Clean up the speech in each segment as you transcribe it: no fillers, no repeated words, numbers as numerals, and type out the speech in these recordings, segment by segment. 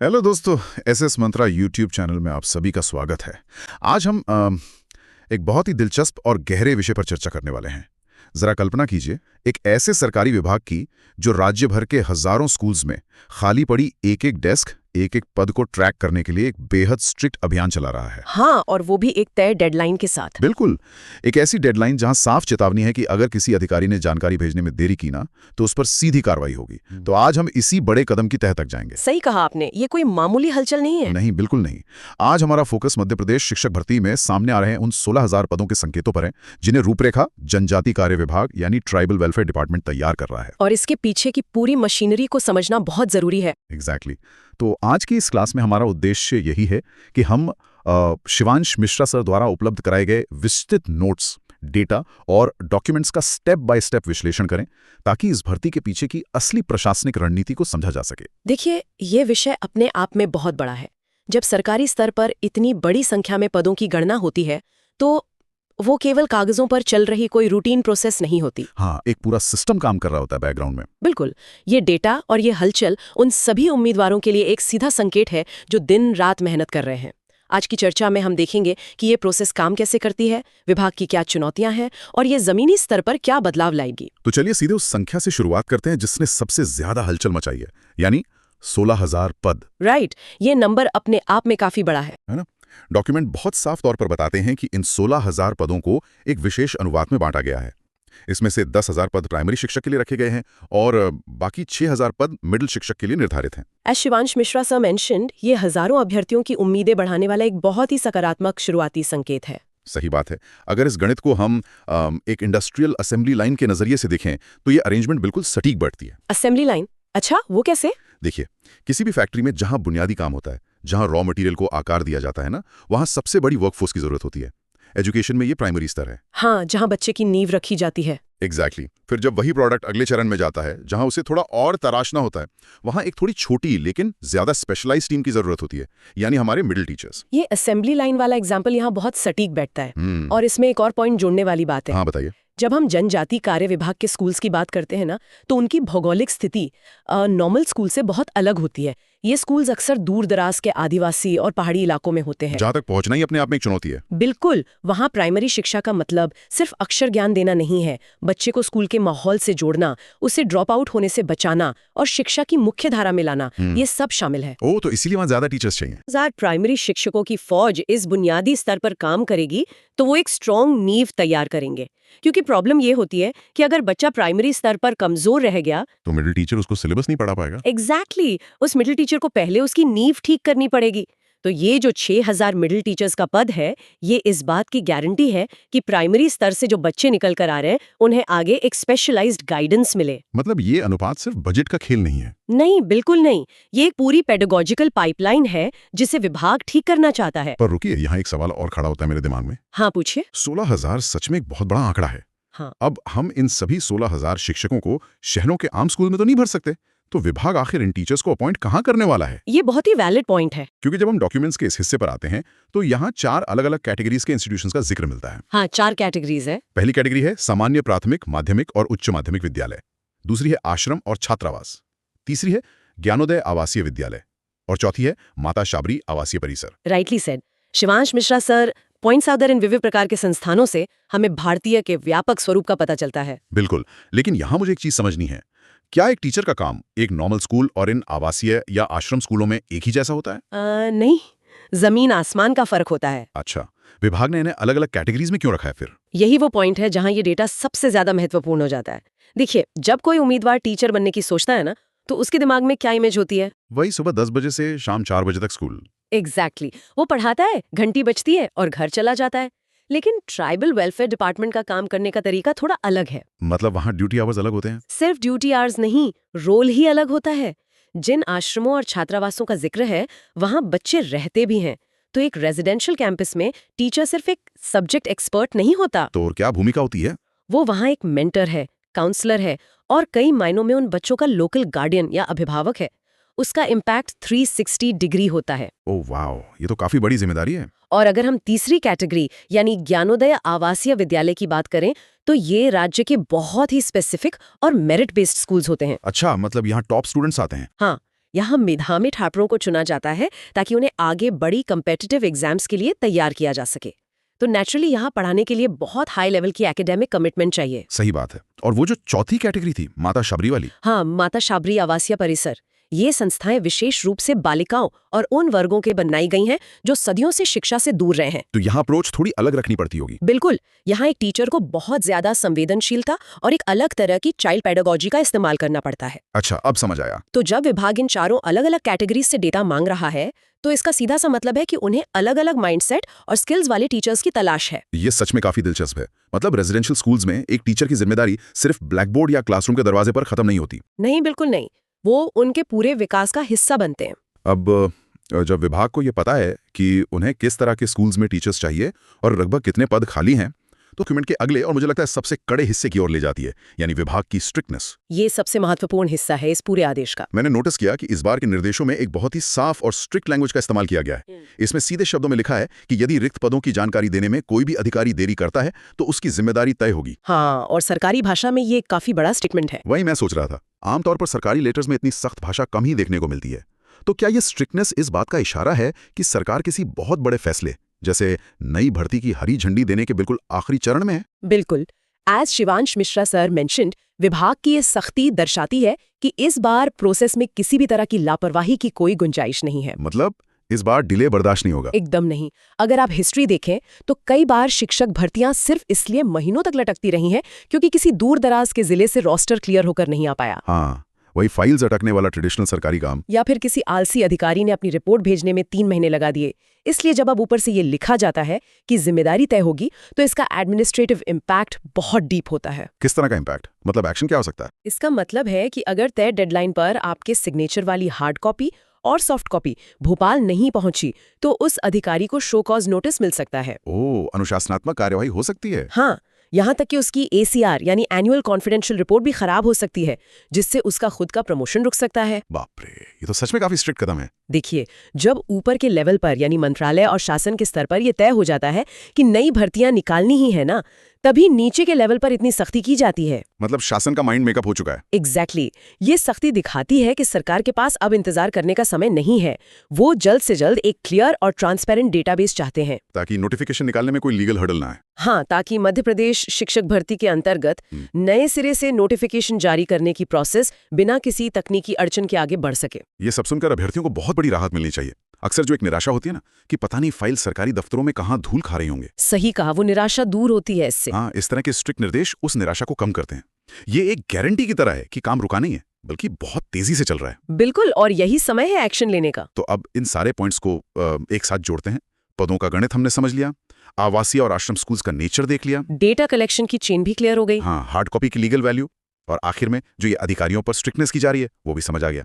Hello दोस्तों, SS मंत्रा YouTube channel में आप सभी का स्वागत है। आज हम एक बहुत ही दिलचस्प और गहरे विषय पर चर्चा करने वाले हैं। जरा कल्पना कीजिए, एक ऐसे सरकारी विभाग की जो राज्य भर के हजारों स्कूल्स में खाली पड़ी एक एक डेस्क, एक एक पद को ट्रैक करने के लिए एक बेहद स्ट्रिक्ट अभियान चला रहा है। हाँ, और वो भी एक तय डेडलाइन के साथ। बिल्कुल, एक ऐसी डेडलाइन जहां साफ चेतावनी है कि अगर किसी अधिकारी ने जानकारी भेजने में देरी की ना, तो उस पर सीधी कार्रवाई होगी। तो आज हम इसी बड़े कदम की तह तक जाएंगे। सही कहा आपने, ये कोई मामूली हलचल नहीं है। नहीं, बिल्कुल नहीं। आज हमारा फोकस मध्य प्रदेश शिक्षक भर्ती में सामने आ रहे उन 16,000 पदों के संकेतों पर है, जिन्हें रूपरेखा जनजाति कार्य विभाग यानी ट्राइबल वेलफेयर डिपार्टमेंट तैयार कर रहा है। और इसके पीछे की पूरी मशीनरी को समझना बहुत जरूरी है। एग्जैक्टली। तो आज की इस क्लास में हमारा उद्देश्य यही है कि हम शिवांश मिश्रा सर द्वारा उपलब्ध कराए गए विस्तृत नोट्स, डेटा और डॉक्यूमेंट्स का स्टेप बाय स्टेप विश्लेषण करें, ताकि इस भर्ती के पीछे की असली प्रशासनिक रणनीति को समझा जा सके। देखिए, ये विषय अपने आप में बहुत बड़ा है। जब सरकारी स्तर पर इतनी बड़ी संख्या में पदों की गणना होती है, तो वो केवल कागजों पर चल रही कोई रूटीन प्रोसेस नहीं होती। हाँ, एक पूरा सिस्टम काम कर रहा होता है बैकग्राउंड में। बिल्कुल, ये डेटा और ये हलचल उन सभी उम्मीदवारों के लिए एक सीधा संकेत है जो दिन रात मेहनत कर रहे हैं। आज की चर्चा में हम देखेंगे कि ये प्रोसेस काम कैसे करती है, विभाग की क्या चुनौतियां हैं और ये जमीनी स्तर पर क्या बदलाव लाएगी। तो चलिए सीधे उस संख्या से शुरुआत करते हैं जिसने सबसे ज्यादा हलचल मचाई है, यानी 16,000 पद। राइट, ये नंबर अपने आप में काफी बड़ा है ना? डॉक्यूमेंट बहुत साफ तौर पर बताते हैं कि इन 16,000 पदों को एक विशेष अनुपात में बांटा गया है। इसमें से 10,000 पद प्राइमरी शिक्षक के लिए रखे गए हैं और बाकी 6,000 पद मिडिल शिक्षक के लिए निर्धारित हैं। As Shivansh Mishra sir mentioned, ये हजारों अभ्यर्थियों की उम्मीदें बढ़ाने वाला एक बहुत ही सकारात्मक शुरुआती संकेत है। सही बात है। अगर इस गणित को हम एक इंडस्ट्रियल असेंबली लाइन के नजरिए से देखें, तो ये अरेंजमेंट बिल्कुल सटीक बैठती है। Assembly line? अच्छा, वो कैसे? देखिए, किसी भी फैक्ट्री में जहां बुनियादी काम होता है, जहां रॉ मटेरियल को आकार दिया जाता है ना, वहां सबसे बड़ी वर्कफोर्स की जरूरत होती है। एजुकेशन में ये प्राइमरी स्तर है। हाँ, जहाँ बच्चे की नींव रखी जाती है। एग्जैक्टली। फिर जब वही प्रोडक्ट अगले चरण में जाता है, जहां उसे थोड़ा और तराशना होता है, वहां एक थोड़ी छोटी लेकिन ज्यादा स्पेशलाइज्ड टीम की जरूरत होती है, यानी हमारे मिडिल टीचर्स। ये असेंबली लाइन वाला एग्जाम्पल यहाँ बहुत सटीक बैठता है। और इसमें एक और पॉइंट जोड़ने वाली बात है। हाँ, बताइए। जब हम जनजाति कार्य विभाग के स्कूल्स की बात करते हैं ना, तो उनकी भौगोलिक स्थिति नॉर्मल स्कूल से बहुत अलग होती है। ये स्कूल्स अक्सर दूर दराज के आदिवासी और पहाड़ी इलाकों में होते हैं, जहां तक पहुंचना ही अपने आप में एक चुनौती है। बिल्कुल। वहाँ प्राइमरी शिक्षा का मतलब सिर्फ अक्षर ज्ञान देना नहीं है, बच्चे को स्कूल के माहौल से जोड़ना, उसे ड्रॉप आउट होने से बचाना और शिक्षा की मुख्य धारा में लाना, ये सब शामिल है। ओह, तो इसीलिए वहां ज्यादा टीचर्स चाहिए। हजार प्राइमरी शिक्षकों की फौज इस बुनियादी स्तर पर काम करेगी, तो वो एक स्ट्रॉन्ग नींव तैयार करेंगे। क्योंकि प्रॉब्लम ये होती है कि अगर बच्चा प्राइमरी स्तर पर कमजोर रह गया, तो मिडिल टीचर उसको सिलेबस नहीं पढ़ा पाएगा। एग्जैक्टली, उस मिडिल टीचर को पहले उसकी नींव ठीक करनी पड़ेगी। तो ये जो 6,000 मिडिल टीचर्स का पद है, ये इस बात की गारंटी है कि प्राइमरी स्तर से जो बच्चे निकल कर आ रहे हैं, उन्हें आगे एक स्पेशलाइज्ड गाइडेंस मिले। मतलब ये अनुपात सिर्फ बजट का खेल नहीं है। नहीं, बिल्कुल नहीं। ये एक पूरी पेडागोजिकल पाइपलाइन है जिसे विभाग ठीक करना चाहता है। पर रुकिए, यहाँ एक सवाल और खड़ा होता है मेरे दिमाग में। हाँ, पूछिए। 16,000 सच में एक बहुत बड़ा आंकड़ा है। हाँ। अब हम इन सभी 16,000 शिक्षकों को शहरों के आम स्कूल में तो नहीं भर सकते, तो विभाग आखिर इन टीचर्स को अपॉइंट कहाँ करने वाला है? ये बहुत ही वैलिड पॉइंट है। क्योंकि जब हम डॉक्यूमेंट्स के इस हिस्से पर आते हैं, तो यहाँ 4 अलग-अलग कैटेगरीज के इंस्टीट्यूशंस का जिक्र मिलता है। हाँ, 4 कैटेगरीज है। पहली कैटेगरी है सामान्य प्राथमिक, माध्यमिक और उच्च माध्यमिक विद्यालय। दूसरी है आश्रम और छात्रावास। तीसरी है ज्ञानोदय आवासीय विद्यालय और चौथी है माता शाबरी आवासीय परिसर। Rightly said. Shivansh Mishra sir points out that in विविध प्रकार के संस्थानों से हमें भारतीय के व्यापक स्वरूप का पता चलता है। बिल्कुल, लेकिन यहाँ मुझे एक चीज समझनी है। क्या एक टीचर का काम एक नॉर्मल स्कूल और इन आवासीय या आश्रम स्कूलों में एक ही जैसा होता है? नहीं, जमीन आसमान का फर्क होता है। अच्छा, विभाग ने इन्हें अलग अलग कैटेगरीज में क्यों रखा है फिर? यही वो पॉइंट है जहां ये डेटा सबसे ज्यादा महत्वपूर्ण हो जाता है। देखिए, जब कोई उम्मीदवार टीचर बनने की सोचता है ना, तो उसके दिमाग में क्या इमेज होती है? वही सुबह 10 बजे से शाम 4 बजे तक स्कूल। एग्जैक्टली। वो पढ़ाता है, घंटी बजती है और घर चला जाता है। लेकिन ट्राइबल वेलफेयर डिपार्टमेंट का काम करने का तरीका थोड़ा अलग है। मतलब वहाँ ड्यूटी आवर्स अलग होते हैं? सिर्फ ड्यूटी आवर्स नहीं, रोल ही अलग होता है। जिन आश्रमों और छात्रावासों का जिक्र है, वहाँ बच्चे रहते भी हैं। तो एक रेजिडेंशियल कैंपस में टीचर सिर्फ एक सब्जेक्ट एक्सपर्ट नहीं होता। तो और क्या भूमिका होती है? वो वहाँ एक मेंटर है, काउंसलर है और कई मायनों में उन बच्चों का लोकल गार्डियन या अभिभावक है। उसका इम्पैक्ट 360 डिग्री होता है। ओह वाओ, ये तो काफी बड़ी जिम्मेदारी है। और अगर हम तीसरी कैटेगरी यानी ज्ञानोदय आवासीय विद्यालय की बात करें, तो ये राज्य के बहुत ही स्पेसिफिक और मेरिट बेस्ड स्कूल्स होते हैं। अच्छा, मतलब यहाँ टॉप स्टूडेंट्स आते हैं? हाँ, यहाँ मेधावी छात्रों को चुना जाता है ताकि उन्हें आगे बड़ी कम्पिटिटिव एग्जाम्स के लिए तैयार किया जा सके। तो नेचुरली यहाँ पढ़ाने के लिए बहुत हाई लेवल की एकेडमिक कमिटमेंट चाहिए। सही बात है। और वो जो चौथी कैटेगरी थी, माता शबरी वाली। हाँ, माता शाबरी आवासीय परिसर। ये संस्थाएं विशेष रूप से बालिकाओं और उन वर्गों के बनाई गई हैं जो सदियों से शिक्षा से दूर रहे हैं। तो यहाँ अप्रोच थोड़ी अलग रखनी पड़ती होगी। बिल्कुल, यहाँ एक टीचर को बहुत ज्यादा संवेदनशीलता और एक अलग तरह की चाइल्ड पेडागोजी का इस्तेमाल करना पड़ता है। अच्छा, अब समझ आया। तो जब विभाग इन चारों अलग अलग कैटेगरीज से डेटा मांग रहा है, तो इसका सीधा सा मतलब है कि उन्हें अलग अलग माइंडसेट और स्किल्स वाले टीचर्स की तलाश है। ये सच में काफी दिलचस्प है। मतलब रेजिडेंशियल स्कूल्स में एक टीचर की जिम्मेदारी सिर्फ ब्लैक बोर्ड या क्लासरूम के दरवाजे पर खत्म नहीं होती। नहीं, बिल्कुल नहीं। वो उनके पूरे विकास का हिस्सा बनते हैं। अब जब विभाग को ये पता है कि उन्हें किस तरह के स्कूल्स में टीचर्स चाहिए और लगभग कितने पद खाली हैं, तो डॉक्यूमेंट के अगले और मुझे लगता है सबसे कड़े हिस्से की ओर ले जाती है, यानी विभाग की स्ट्रिक्टनेस। ये सबसे महत्वपूर्ण हिस्सा है इस पूरे आदेश का। मैंने नोटिस किया कि इस बार के निर्देशों में एक बहुत ही साफ और स्ट्रिक्ट लैंग्वेज का इस्तेमाल किया गया है। इसमें सीधे शब्दों में लिखा है कि यदि रिक्त पदों की जानकारी देने में कोई भी अधिकारी देरी करता है तो उसकी जिम्मेदारी तय होगी। हाँ, और सरकारी भाषा में ये काफी बड़ा स्टेटमेंट है। वही मैं सोच रहा था, आमतौर पर सरकारी लेटर्स में इतनी सख्त भाषा कम ही देखने को मिलती है। तो क्या ये स्ट्रिक्टनेस इस बात का इशारा है कि सरकार किसी बहुत बड़े फैसले जैसे नई भर्ती की हरी झंडी देने के बिल्कुल आखिरी चरण में है? बिल्कुल। As Shivansh Mishra sir mentioned, विभाग की ये सख्ती दर्शाती है कि इस बार प्रोसेस में किसी भी तरह की लापरवाही की कोई गुंजाइश नहीं है। मतलब इस बार डिले बर्दाश्त नहीं होगा? एकदम नहीं। अगर आप हिस्ट्री देखें तो कई बार शिक्षक भर्तियां सिर्फ इसलिए महीनों तक लटकती रही हैं क्योंकि किसी दूर दराज के जिले से रोस्टर क्लियर होकर नहीं आ पाया। हाँ, वही फाइल्स अटकने वाला ट्रेडिशनल सरकारी काम। या फिर किसी आलसी अधिकारी ने अपनी रिपोर्ट भेजने में 3 महीने लगा दिए। इसलिए जब अब ऊपर से ये लिखा जाता है कि जिम्मेदारी तय होगी, तो इसका एडमिनिस्ट्रेटिव इम्पैक्ट बहुत डीप होता है। किस तरह का इम्पैक्ट? मतलब एक्शन क्या हो सकता है? इसका मतलब है कि अगर तय डेडलाइन पर आपके सिग्नेचर वाली हार्ड कॉपी और सॉफ्ट कॉपी भोपाल नहीं पहुंची, तो उस अधिकारी को शो कॉज नोटिस मिल सकता है। ओह, अनुशासनात्मक कार्यवाही हो सकती है। हाँ, यहाँ तक कि उसकी ACR यानी एनुअल कॉन्फिडेंशियल रिपोर्ट भी खराब हो सकती है, जिससे उसका खुद का प्रमोशन रुक सकता है। बाप रे, ये तो सच में काफी स्ट्रिक्ट कदम है। देखिए, जब ऊपर के लेवल पर यानी मंत्रालय और शासन के स्तर पर यह तय हो जाता है कि नई भर्तियां निकालनी ही है ना, तभी नीचे के लेवल पर इतनी सख्ती की जाती है। मतलब शासन का माइंड मेकअप हो चुका है। एग्जैक्टली। ये सख्ती दिखाती है कि सरकार के पास अब इंतजार करने का समय नहीं है। वो जल्द से जल्द एक क्लियर और ट्रांसपेरेंट डेटाबेस चाहते हैं, ताकि नोटिफिकेशन निकालने में कोई लीगल हर्डल ना आए। हाँ, ताकि मध्य प्रदेश शिक्षक भर्ती के अंतर्गत नए सिरे से नोटिफिकेशन जारी करने की प्रोसेस बिना किसी तकनीकी अड़चन के आगे बढ़ सके। ये सब सुनकर अभ्यर्थियों को बहुत बड़ी राहत मिलनी चाहिए। अक्सर जो एक निराशा होती है ना कि पता नहीं फाइल सरकारी दफ्तरों में कहाँ धूल खा रही होंगे। सही कहा, वो निराशा दूर होती है इससे। हाँ, इस तरह के स्ट्रिक्ट निर्देश उस निराशा को कम करते हैं। ये एक गारंटी की तरह है कि काम रुका नहीं है, बल्कि बहुत तेजी से चल रहा है। बिल्कुल, और यही समय है एक्शन लेने का। तो अब इन सारे पॉइंट्स को एक साथ जोड़ते हैं। पदों का गणित हमने समझ लिया, आवासीय और आश्रम स्कूल्स का नेचर देख लिया, डेटा कलेक्शन की चेन भी क्लियर हो गई। हाँ, हार्ड कॉपी की लीगल वैल्यू, और आखिर में जो ये अधिकारियों पर स्ट्रिक्टनेस की जा रही है वो भी समझ आ गया।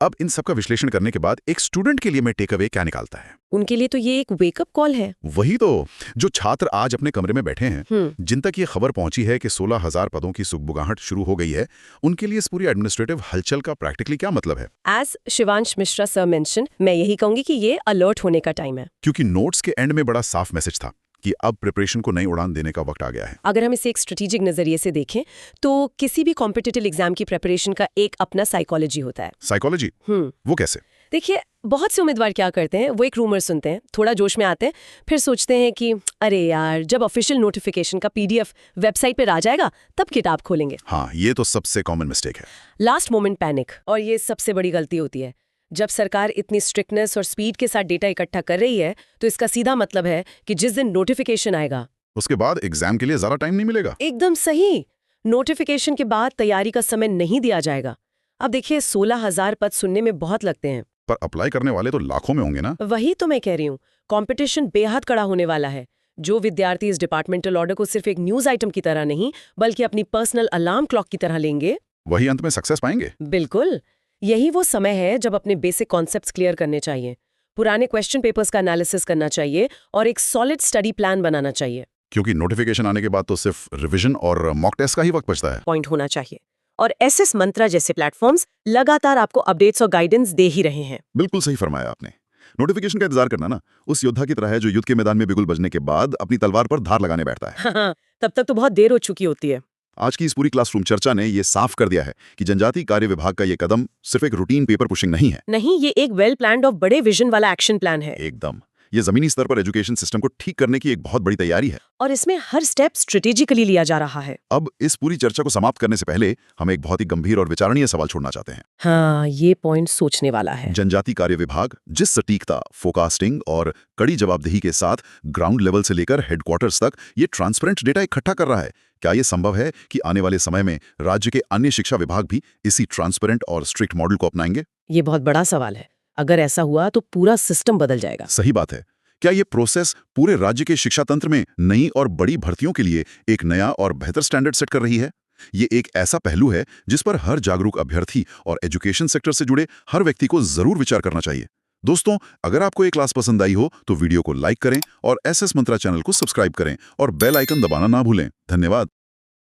अब इन सब का विश्लेषण करने के बाद एक स्टूडेंट के लिए मैं टेक अवे क्या निकालता है? उनके लिए तो ये एक वेकअप कॉल है। वही तो, जो छात्र आज अपने कमरे में बैठे हैं, जिन तक ये खबर पहुंची है कि 16,000 पदों की सुगबुगाहट शुरू हो गई है, उनके लिए इस पूरी एडमिनिस्ट्रेटिव हलचल का प्रैक्टिकली क्या मतलब है? As Shivansh Mishra sir mention, मैं यही कहूंगी कि ये अलर्ट होने का टाइम है। क्योंकि नोट्स के एंड में बड़ा साफ मैसेज था कि अब प्रिपरेशन को नई उड़ान देने का वक्त आ गया है। अगर हम इसे एक स्ट्रेटेजिक नजरिए से देखें तो किसी भी कॉम्पिटिटिव एग्जाम की प्रिपरेशन का एक अपना साइकोलॉजी होता है। साइकोलॉजी? वो कैसे? देखिए, बहुत से उम्मीदवार क्या करते हैं, वो एक रूमर सुनते हैं, थोड़ा जोश में आते हैं, फिर सोचते हैं कि अरे यार, जब ऑफिशियल नोटिफिकेशन का PDF वेबसाइट पर आ जाएगा तब किताब खोलेंगे। हाँ, ये तो सबसे कॉमन मिस्टेक है। लास्ट मोमेंट पैनिक, और ये सबसे बड़ी गलती होती है। जब सरकार इतनी स्ट्रिक्टनेस और स्पीड के साथ डेटा इकट्ठा कर रही है, तो इसका सीधा मतलब है कि जिस दिन नोटिफिकेशन आएगा उसके बाद एग्जाम के लिए ज्यादा टाइम नहीं मिलेगा। एकदम सही। नोटिफिकेशन के बाद तैयारी का समय नहीं दिया जाएगा। अब देखिए, 16,000 पद सुनने में बहुत लगते हैं, पर अप्लाई करने वाले तो लाखों में होंगे ना। वही तो मैं कह रही हूँ, कंपटीशन बेहद कड़ा होने वाला है। जो विद्यार्थी इस डिपार्टमेंटल ऑर्डर को सिर्फ एक न्यूज आइटम की तरह नहीं, बल्कि अपनी पर्सनल अलार्म क्लॉक की तरह लेंगे, वही अंत में सक्सेस पाएंगे। बिल्कुल। यही वो समय है जब अपने बेसिक कॉन्सेप्ट्स क्लियर करने चाहिए, पुराने क्वेश्चन पेपर्स का एनालिसिस करना चाहिए और एक सॉलिड स्टडी प्लान बनाना चाहिए। क्योंकि नोटिफिकेशन आने के बाद तो सिर्फ रिवीजन और मॉक टेस्ट का ही वक्त बचता है। पॉइंट होना चाहिए। और SS मंत्रा जैसे प्लेटफॉर्म्स लगातार आपको अपडेट्स और गाइडेंस दे ही रहे हैं। बिल्कुल सही फरमाया आपने। नोटिफिकेशन का इंतजार करना ना उस योद्धा की तरह है जो युद्ध के मैदान में बिगुल बजने के बाद अपनी तलवार पर धार लगाने बैठता है। हाँ, तब तक तो बहुत देर हो चुकी होती है। आज की इस पूरी क्लासरूम चर्चा ने ये साफ कर दिया है कि जनजातीय कार्य विभाग का ये कदम सिर्फ एक रूटीन पेपर पुशिंग नहीं है। नहीं, ये एक वेल प्लान्ड और बड़े विजन वाला एक्शन प्लान है। एकदम, ये जमीनी स्तर पर एजुकेशन सिस्टम को ठीक करने की एक बहुत बड़ी तैयारी है। और इसमें हर स्टेप स्ट्रेटेजिकली लिया जा रहा है। अब इस पूरी चर्चा को समाप्त करने से पहले हम एक बहुत ही गंभीर और विचारणीय सवाल छोड़ना चाहते हैं। हाँ, ये पॉइंट सोचने वाला है। जनजातीय कार्य विभाग जिस सटीकता, फोकास्टिंग और कड़ी जवाबदेही के साथ ग्राउंड लेवल से लेकर हेडक्वार्टर्स तक ये ट्रांसपेरेंट डेटा इकट्ठा कर रहा है, क्या ये संभव है कि आने वाले समय में राज्य के अन्य शिक्षा विभाग भी इसी ट्रांसपेरेंट और स्ट्रिक्ट मॉडल को अपनाएंगे? ये बहुत बड़ा सवाल है। अगर ऐसा हुआ तो पूरा सिस्टम बदल जाएगा। सही बात है। क्या ये प्रोसेस पूरे राज्य के शिक्षा तंत्र में नई और बड़ी भर्तियों के लिए एक नया और बेहतर स्टैंडर्ड सेट कर रही है? ये एक ऐसा पहलू है जिस पर हर जागरूक अभ्यर्थी और एजुकेशन सेक्टर से जुड़े हर व्यक्ति को जरूर विचार करना चाहिए। दोस्तों, अगर आपको ये क्लास पसंद आई हो तो वीडियो को लाइक करें और एसएस मंत्रा चैनल को सब्सक्राइब करें और बेल आइकन दबाना ना भूलें। धन्यवाद।